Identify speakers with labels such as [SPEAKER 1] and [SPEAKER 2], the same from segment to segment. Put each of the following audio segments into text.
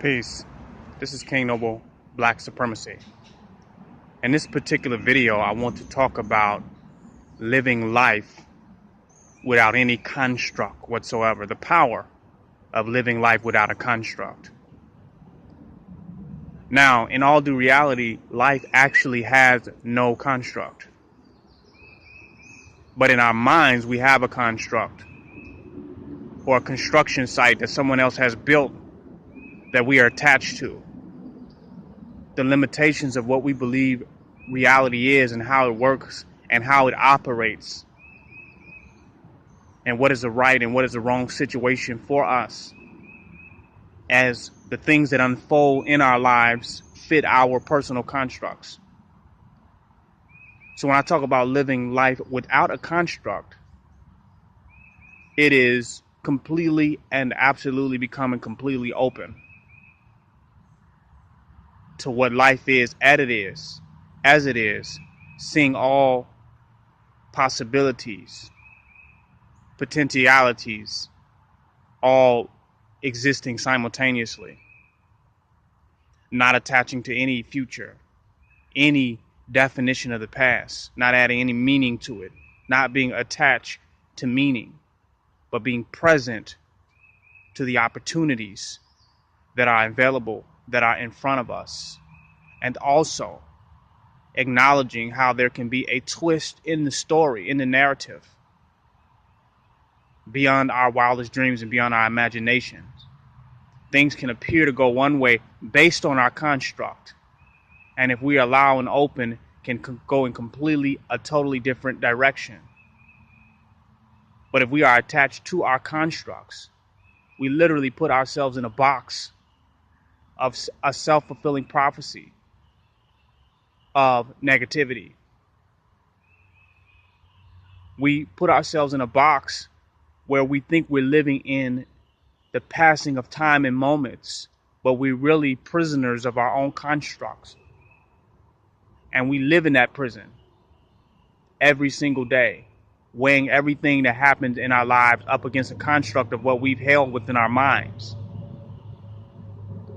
[SPEAKER 1] Peace. This is King Noble, Black Supremacy. In this particular video, I want to talk about living life without any construct whatsoever. The power of living life without a construct. Now, in all due reality, life actually has no construct. But in our minds, we have a construct or a construction site that someone else has built that we are attached to. The limitations of what we believe reality is and how it works and how it operates, and what is the right and what is the wrong situation for us as the things that unfold in our lives fit our personal constructs. So when I talk about living life without a construct, it is completely and absolutely becoming completely open to what life is as it is, seeing all possibilities, potentialities, all existing simultaneously, not attaching to any future, any definition of the past, not adding any meaning to it, not being attached to meaning, but being present to the opportunities that are available, that are in front of us, and also acknowledging how there can be a twist in the story, in the narrative, beyond our wildest dreams and beyond our imaginations. Things can appear to go one way based on our construct, and if we allow and open, can go in completely a totally different direction. But if we are attached to our constructs, we literally put ourselves in a box of a self-fulfilling prophecy of negativity. We put ourselves in a box where we think we're living in the passing of time and moments, but we're really prisoners of our own constructs. And we live in that prison every single day, weighing everything that happens in our lives up against a construct of what we've held within our minds.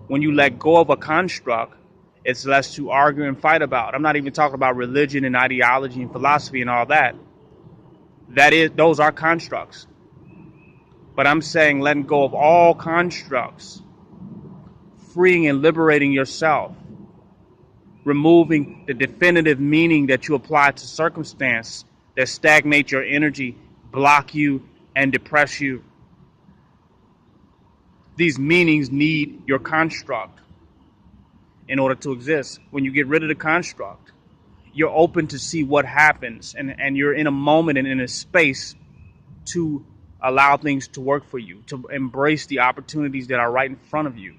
[SPEAKER 1] When you let go of a construct, it's less to argue and fight about. I'm not even talking about religion and ideology and philosophy and all that. Those are constructs. But I'm saying letting go of all constructs, freeing and liberating yourself, removing the definitive meaning that you apply to circumstance that stagnate your energy, block you, and depress you. These meanings need your construct in order to exist. When you get rid of the construct, you're open to see what happens, and you're in a moment and in a space to allow things to work for you, to embrace the opportunities that are right in front of you,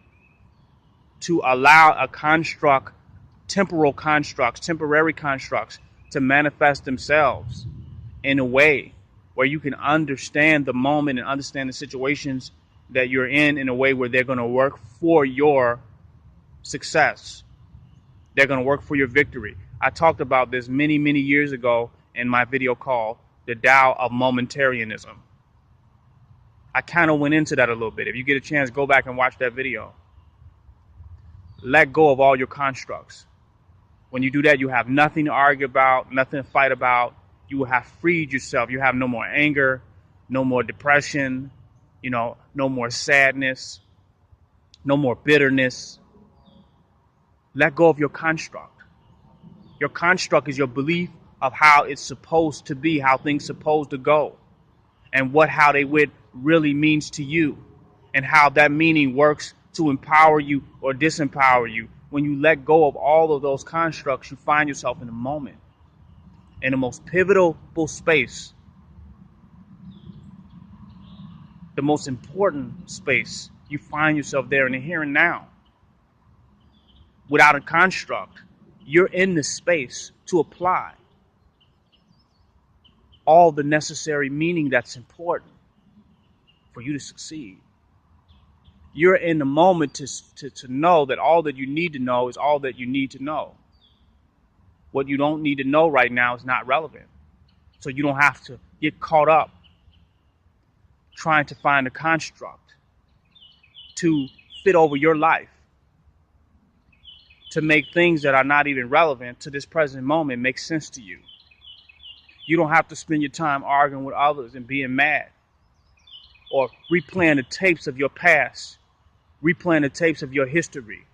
[SPEAKER 1] to allow a construct, temporary constructs to manifest themselves in a way where you can understand the moment and understand the situations that you're in a way where they're going to work for your success. They're going to work for your victory. I talked about this many, many years ago in my video called The Tao of Momentarianism. I kind of went into that a little bit. If you get a chance, go back and watch that video. Let go of all your constructs. When you do that, you have nothing to argue about, nothing to fight about. You will have freed yourself. You have no more anger, no more depression, no more sadness, no more bitterness. Let go of your construct. Your construct is your belief of how it's supposed to be, how things supposed to go, and how they would really means to you, and how that meaning works to empower you or disempower you. When you let go of all of those constructs, you find yourself in a moment, in the most pivotal space, the most important space. You find yourself there in the here and now. Without a construct, you're in the space to apply all the necessary meaning that's important for you to succeed. You're in the moment to know that all that you need to know is all that you need to know. What you don't need to know right now is not relevant. So you don't have to get caught up trying to find a construct to fit over your life. to make things that are not even relevant to this present moment make sense to you. You don't have to spend your time arguing with others and being mad or replaying the tapes of your past, replaying the tapes of your history,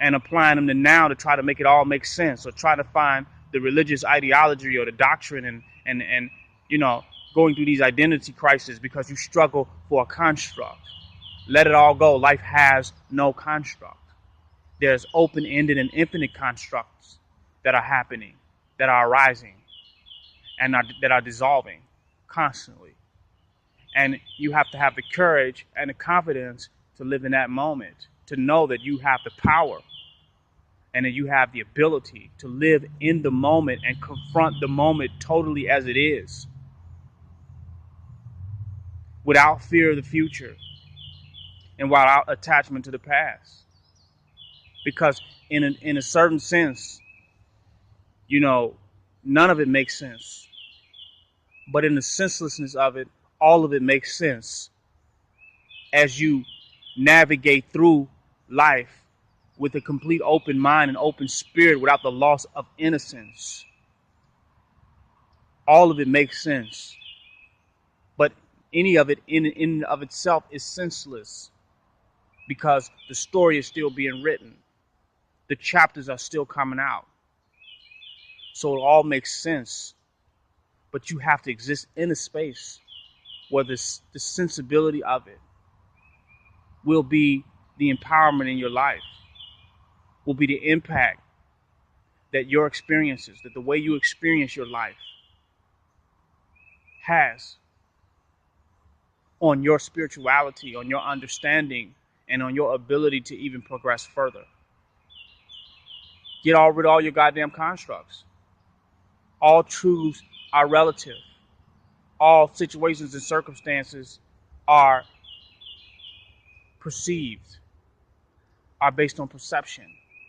[SPEAKER 1] and applying them to now to try to make it all make sense, or try to find the religious ideology or the doctrine and going through these identity crises because you struggle for a construct. Let it all go. Life has no construct. There's open-ended and infinite constructs that are happening, that are arising, and that are dissolving constantly. And you have to have the courage and the confidence to live in that moment, to know that you have the power and that you have the ability to live in the moment and confront the moment totally as it is, without fear of the future and without attachment to the past. Because in a certain sense, none of it makes sense. But in the senselessness of it, all of it makes sense as you navigate through life with a complete open mind and open spirit without the loss of innocence. All of it makes sense. But any of it in and of itself is senseless because the story is still being written. The chapters are still coming out. So it all makes sense. But you have to exist in a space where the sensibility of it will be the empowerment in your life, will be the impact that your experiences, that the way you experience your life has on your spirituality, on your understanding, and on your ability to even progress further. Get rid of all your goddamn constructs. All truths are relative. All situations and circumstances are perceived, are based on perception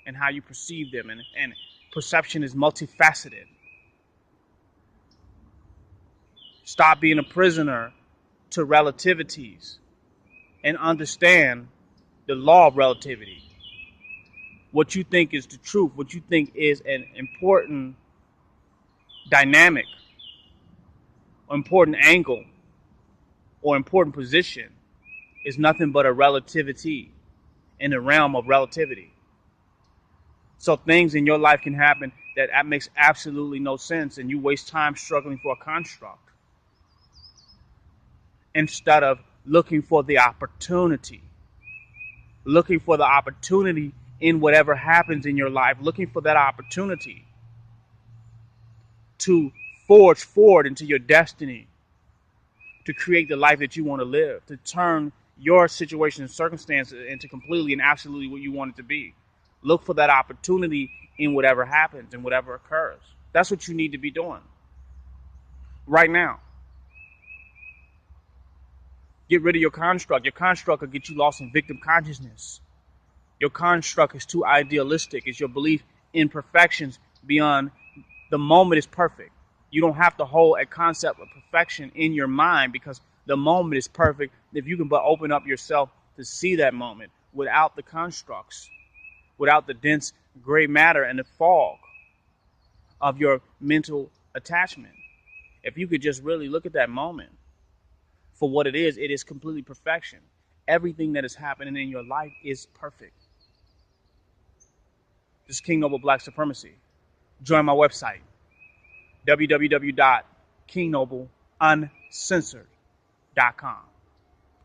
[SPEAKER 1] and how you perceive them. And perception is multifaceted. Stop being a prisoner to relativities and understand the law of relativity. What you think is the truth, what you think is an important dynamic, or important angle, or important position is nothing but a relativity in the realm of relativity. So things in your life can happen that makes absolutely no sense, and you waste time struggling for a construct instead of looking for the opportunity. Looking for the opportunity in whatever happens in your life. Looking for that opportunity to forge forward into your destiny, to create the life that you want to live, to turn your situation and circumstances into completely and absolutely what you want it to be. Look for that opportunity in whatever happens and whatever occurs. That's what you need to be doing right now. Get rid of your construct. Your construct will get you lost in victim consciousness. Your construct is too idealistic. It's your belief in perfections beyond the moment is perfect. You don't have to hold a concept of perfection in your mind because the moment is perfect if you can but open up yourself to see that moment without the constructs, without the dense gray matter and the fog of your mental attachment. If you could just really look at that moment for what it is completely perfection. Everything that is happening in your life is perfect. This is King Noble Black Supremacy. Join my website, www.kingnobleuncensored.com.